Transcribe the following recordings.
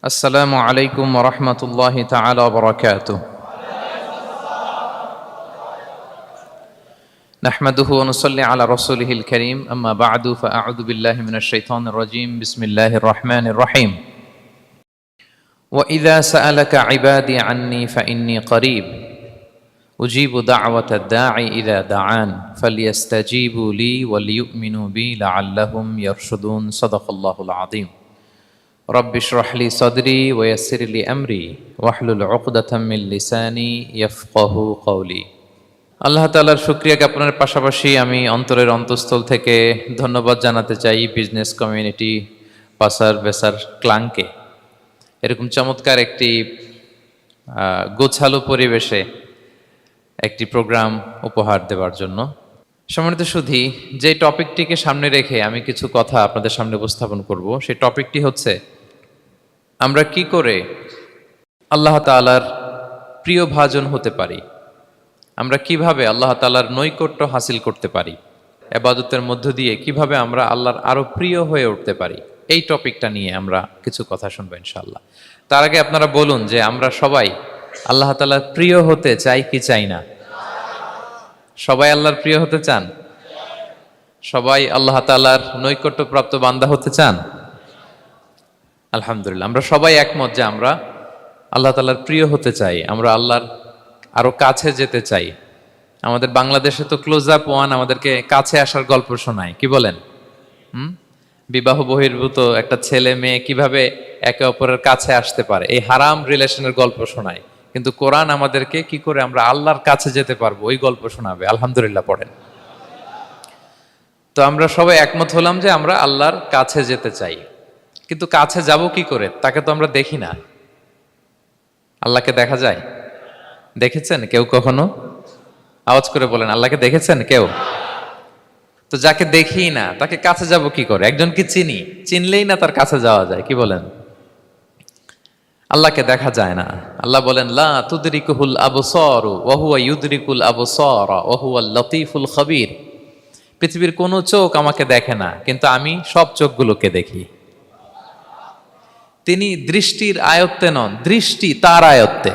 السلام عليكم ورحمة الله تعالى وبركاته. نحمده ونصلي على رسوله الكريم. أما بعد فأعوذ بالله من الشيطان الرجيم. بسم الله الرحمن الرحيم. وإذا سألك عبادي عني فإني قريب أجيب دعوة الداعي إذا دعان فليستجيبوا لي وليؤمنوا بي لعلهم يرشدون. صدق الله العظيم. رب اشرح لي صدري ويسر لي أمري واحلل عقدة من لساني يفقهوا قولي. আল্লাহ তাআলার শুকরিয়া জ্ঞাপনের পাশাপাশি আমি অন্তরের অন্তঃস্থল থেকে ধন্যবাদ জানাতে চাই বিজনেস কমিউনিটি পাসার বেসার ক্লাংকে এরকম চমৎকার একটি গোছালো পরিবেশে একটি প্রোগ্রাম উপহার দেওয়ার জন্য। সম্মানিত সুধী, যে টপিকটিকে সামনে রেখে আমি কিছু কথা আপনাদের সামনে উপস্থাপন করব, সেই টপিকটি হচ্ছে আমরা কি করে আল্লাহ তাআলার প্রিয় ভাজন হতে পারি, আমরা কিভাবে আল্লাহ তাআলার নৈকট্য হাসিল করতে পারি, ইবাদতের মধ্য দিয়ে কিভাবে আমরা আল্লাহর আরো প্রিয় হয়ে উঠতে পারি, এই টপিকটা নিয়ে আমরা কিছু কথা শুনবো ইনশাআল্লাহ। তার আগে আপনারা বলুন যে আমরা সবাই আল্লাহ তাআলার প্রিয় হতে চাই কি চাই না? সবাই আল্লাহর প্রিয় হতে চান? সবাই আল্লাহ তাআলার নৈকট্যপ্রাপ্ত বান্দা হতে চান? আলহামদুলিল্লাহ, আমরা সবাই একমত যে আমরা আল্লাহ তাআলার প্রিয় হতে চাই, আমরা আল্লাহর আরো কাছে যেতে চাই। আমাদের বাংলাদেশে তো ক্লোজ আপ ওয়ান আমাদেরকে কাছে আসার গল্প শোনায়, কি বলেন? বিবাহ বহির্ভূত একটা ছেলে মেয়ে কিভাবে একে অপরের কাছে আসতে পারে, এই হারাম রিলেশনের গল্প শোনায়। কিন্তু কোরআন আমাদেরকে কি করে আমরা আল্লাহর কাছে যেতে পারবো ওই গল্প শোনাবে। আলহামদুলিল্লাহ পড়েন। তো আমরা সবাই একমত হলাম যে আমরা আল্লাহর কাছে যেতে চাই, কিন্তু কাছে যাব কি করে? তাকে তো আমরা দেখি না। আল্লাহকে দেখা যায়? দেখেছেন কেউ কখনো? আওয়াজ করে বলেন, আল্লাহকে দেখেছেন কেউ? তো যাকে দেখি না তাকে কাছে যাব কি করে? একজনকে চিনি, চিনলেই না তার কাছে যাওয়া যায়, কি বলেন? আল্লাহকে দেখা যায় না। আল্লাহ বলেন লা তুদরিকুহুল আবসার ওয়া হুয়া ইউদরিকুল আবসার ওয়া হুয়াল লতীফুল খবীর। পৃথিবীর কোনো চোখ আমাকে দেখে না, কিন্তু আমি সব চোখগুলোকে দেখি। তিনি দৃষ্টির আয়ত্তে নন, দৃষ্টি তার আয়ত্তে।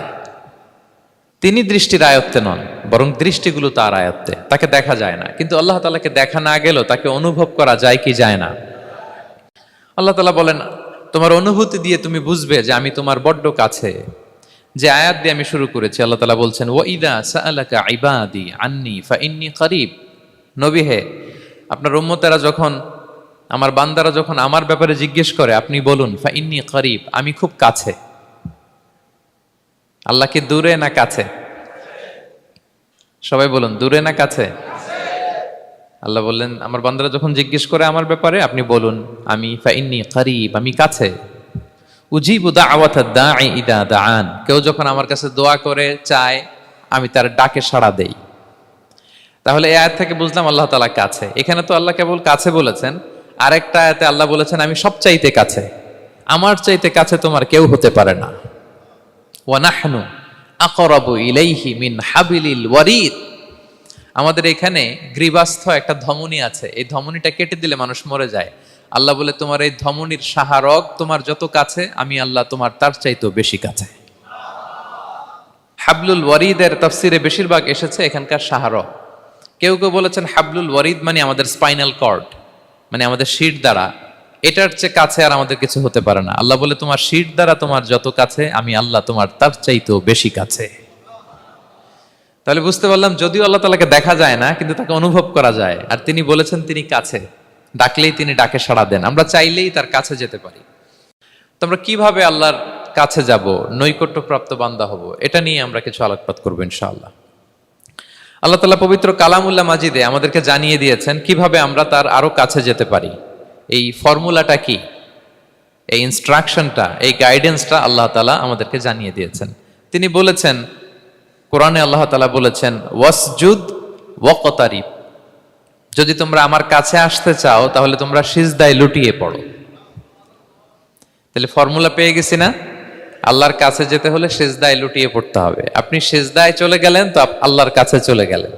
তিনি দৃষ্টির আয়ত্তে নন, বরং দৃষ্টিগুলো তার আয়ত্তে। তাকে দেখা যায় না, কিন্তু আল্লাহ তাআলাকে দেখা না গেলেও তাকে অনুভব করা যায় কি যায় না? আল্লাহ তাআলা বলেন তোমার অনুভূতি দিয়ে তুমি বুঝবে যে আমি তোমার বড্ড কাছে। যে আয়াত দিয়ে আমি শুরু করেছি, আল্লাহ তাআলা বলছেন ওয়া ইযা সাআলাকা ইবাদি আন্নী ফাইন্নী করিব। নবী হে, আপনার উম্মতেরা যখন, আমার বান্দারা যখন আমার ব্যাপারে জিজ্ঞেস করে, আপনি বলুন ফাইন্নী করিব, আমি খুব কাছে। আল্লাহ কি দূরে না কাছে? সবাই বলুন, দূরে না কাছে? আল্লাহ বললেন আমার বান্দারা যখন জিজ্ঞেস করে আমার ব্যাপারে, আপনি বলুন আমি ফাইন্নী করিব, আমি কাছে। উজিবু দাওয়াতাদ দাঈ ইযা দাআন, কেউ যখন আমার কাছে দোয়া করে চায়, আমি তার ডাকে সাড়া দেই। তাহলে এই আয়াত থেকে বুঝলাম আল্লাহ তাআলা কাছে। এখানে তো আল্লাহ কেবল কাছে বলেছেন, আরেকটা আয়াতে আল্লাহ বলেছেন আমি সবচাইতে কাছে, আমার চাইতে কাছে তোমার কেউ হতে পারে না। ওয়া নাহনু আকরাবু ইলাইহি মিন হাবিলিল ওয়ারিদ। আমাদের এখানে গ্রীবাস্থ একটা ধমনী আছে, এই ধমনীটা কেটে দিলে মানুষ মরে যায়। আল্লাহ বলে তোমার এই ধমনীর সাহারক তোমার যত কাছে, আমি আল্লাহ তোমার তার চাইতেও বেশি কাছে। হাবলুল ওয়ারিদের তাফসিরে বেশিরভাগ এসেছে এখানকার সাহারক। কেউ কেউ বলেছেন হাবলুল ওয়ারিদ মানে আমাদের স্পাইনাল কর্ড, মানে আমাদের শির দ্বারা। এটার চেয়ে কাছে আর আমাদের কিছু হতে পারে না। আল্লাহ বলে তোমার শির দ্বারা তোমার যত কাছে, আমি আল্লাহ তোমার তার চাইতেও বেশি কাছে। তাহলে বুঝতে পারলাম যদিও আল্লাহ তাআলাকে দেখা যায় না, কিন্তু তাকে অনুভব করা যায়। আর তিনি বলেছেন তিনি কাছে, ডাকলেই তিনি ডাকে সাড়া দেন। আমরা চাইলেই তার কাছে যেতে পারি। তো আমরা কিভাবে আল্লাহর কাছে যাব, নৈকট্যপ্রাপ্ত বান্দা হব, এটা নিয়ে আমরা কিছু আলোকপাত করবো ইনশাআল্লাহ। আল্লাহ তাআলা পবিত্র কালামুল্লাহ মাজিদে আমাদেরকে জানিয়ে দিয়েছেন কিভাবে আমরা তার আরো কাছে যেতে পারি। এই ফর্মুলাটা কি, এই ইনস্ট্রাকশনটা, এই গাইডেন্সটা আল্লাহ তাআলা আমাদেরকে জানিয়ে দিয়েছেন। তিনি বলেছেন কোরআনে, আল্লাহ তাআলা বলেছেন ওয়াসজুদ ওয়াকতারিব, যদি তোমরা আমার কাছে আসতে চাও তাহলে তোমরা সিজদায় লুটিয়ে পড়ো। তাহলে ফর্মুলা পেয়ে গেছি না? আল্লাহর কাছে যেতে হলে সিজদায় লুটিয়ে পড়তে হবে। আপনি সিজদায় চলে গেলেন তো আল্লাহর কাছে চলে গেলেন।